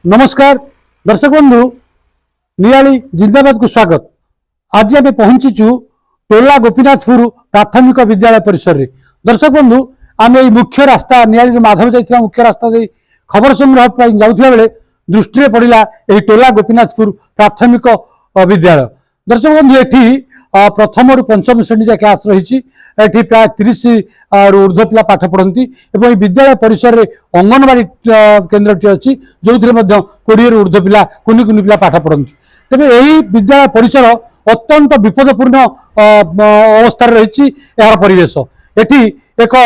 नमस्कार दर्शक बंधु नियाली जिंदाबाद को स्वागत। आज आम पहुंचीचु टोला गोपीनाथपुर प्राथमिक विद्यालय परिसर रे। दर्शक बंधु आम मुख्य रास्ता नियाली माधव जाइथिबा मुख्य रास्ता दे खबर संग्रह पर जाउथिबा बेले दृष्टि टोला गोपीनाथपुर प्राथमिक विद्यालय। दर्शक बंधु एठी प्रथम रु पंचम श्रेणी जा क्लास रही प्राय 30 रु ऊर्ध्व पिला पाठ पढ़ती और विद्यालय परिसर में अंगनवाड़ी केन्द्रटी अच्छी जो 20 रु ऊर्ध्व पिला कुनि कुनि पिला पाठ पढ़ती। तेज यही विद्यालय परिसर अत्यंत विपदपूर्ण अवस्था रही। यार परिवेश एटी एक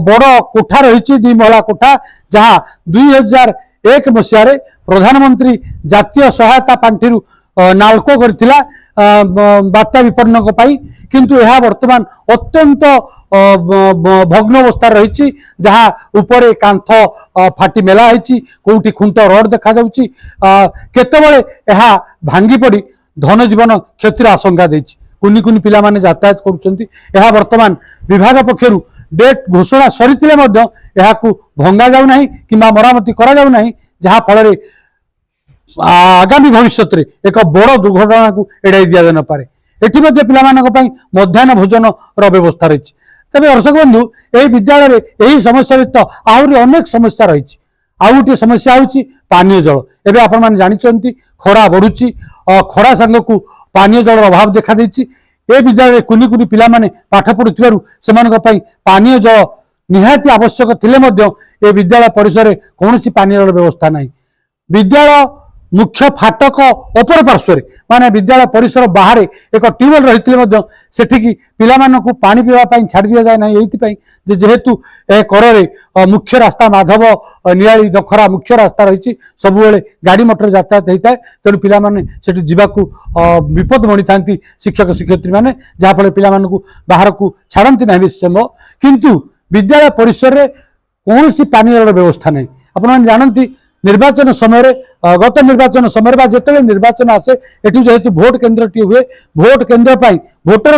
बड़ कोठा रही 2 महला कोठा जहाँ 2001 मसीह प्रधानमंत्री जातीय सहायता पांठि नाल्को करथिला बात्या विपन्न किंतु यह वर्तमान अत्यंत भग्न अवस्था रही जहाँ उपरे कांथ फाटी मेला है कोठी खुंट रड देखा जाउची केतेबेले यह भांगी पड़ी धन जीवन क्षतिर आशंका देछि। कुनि कुनि पिला माने यातायात करुचंती। यह वर्तमान विभाग पक्षरु डेट घोषणा सरीतिले मध्य यहाकू भंगा जाउ नाही किंबा मरामती करा जाउ नाही जहाँ फल आगामी भविष्य में एक बड़ दुर्घटना को एड़ाई दि जान पारे। एटी पिला मध्याह्न भोजन व्यवस्था रही। तबे दर्शक बंधु यही विद्यालय में यही समस्या व्यतीत आहरी अनेक समस्या रही। आउ गोटे समस्या होची पानीय जल। एबे आपण माने जानिचंती खरा बढ़ुची खरा संग को पानीय जल अभाव देखा देछि। ए विद्यालय में कुनि कुनि पिला माने पाठ पढुथिबारु सेमानक पई पानीय जल निहाती आवश्यक थिले मध्य ए विद्यालय परिसर में कोनोसी पानीय जल व्यवस्था नाही। विद्यालय मुख्य फाटक अपर पार्श्व माने विद्यालय परिसर बाहर एक ट्यूबवेल रही सेठिकी पिलामानकु पानी पीवा पाई छाड़ दिया जाए ना ये जेहेतु ए करे मुख्य रास्ता माधव नियाली दखरा मुख्य रास्ता रही सबुबले गाड़ी मोटर यातायात होता है तेणु पिलामाने सेठी जीवाकू विपद बनी था शिक्षक शिक्षयित्री माने जहाँफल पिलामानकु बाहर को छाड़ती ना समय किंतु विद्यालय परिसर में कौन सी पानी व्यवस्था नहीं। आपन जानती निर्वाचन समय गत निर्वाचन समय जिते निर्वाचन आसे एटी जेहेतु भोट केन्द्र टी हुए भोट केन्द्र भोटर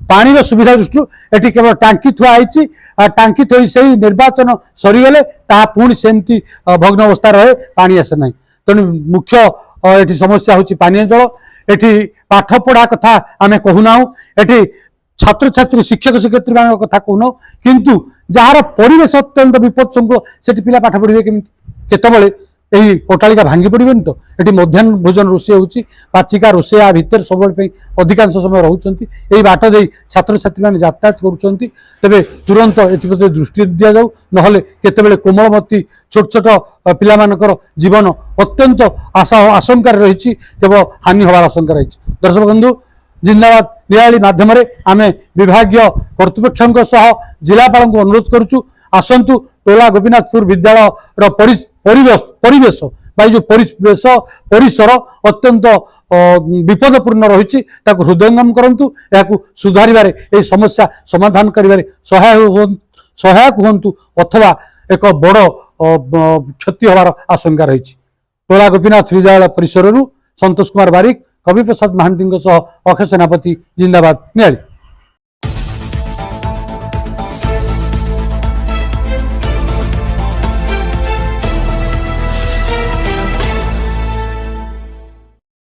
पानी सुविधा दृष्टि एटी केवल टांकी थुआई टांकी थोई से निर्वाचन सरीगले पुणी सेमती भग्न अवस्था रहे पानी आसे ना। तेणु मुख्य एटी समस्या होची पानीय जल। एटी पाठ पढ़ा कथा आम कहूना एटी छात्र छात्री शिक्षक शिक्षयित्री मान कथा कहूना किंतु जार परिवेश अत्यंत विपद संकुल से पिला पाठ पढ़े केमती केतबले यही कोटालिका भांगी पड़ेनि। तो ये मध्याह्न भोजन रोषे होची पाचिका रोषे भितर सब अधिकांश समय रोचंती यही बाट दे छात्र छात्री मैंने यातायात करुँच। तेरे तुरंत एप्रति दृष्टि दि जाऊ नहले केतेबेले कोमलमती छोट छोट पिलामानकर जीवन अत्यंत आशंकार रही केवल हानि हवार आशंका रही। दर्शक बंधु जिंदाबाद नियाली माध्यम आम विभागीय कर्तृपक्ष जिलापाल को अनुरोध करुचु आसतु टोला गोपीनाथपुर विद्यालय परिवेश जो परिवेश परिसर अत्यंत विपदपूर्ण रही हृदयंगम करंतु याकू सुधारिबारे ए समस्या समाधान करिबारे सहायक हुंतु अथवा एक बड़ क्षति होवार आशंका रही। टोला गोपीनाथ विद्यालय परिसर संतोष कुमार बारिक कवि प्रसाद महांती अक्षय सेनापति जिंदाबाद नियाली।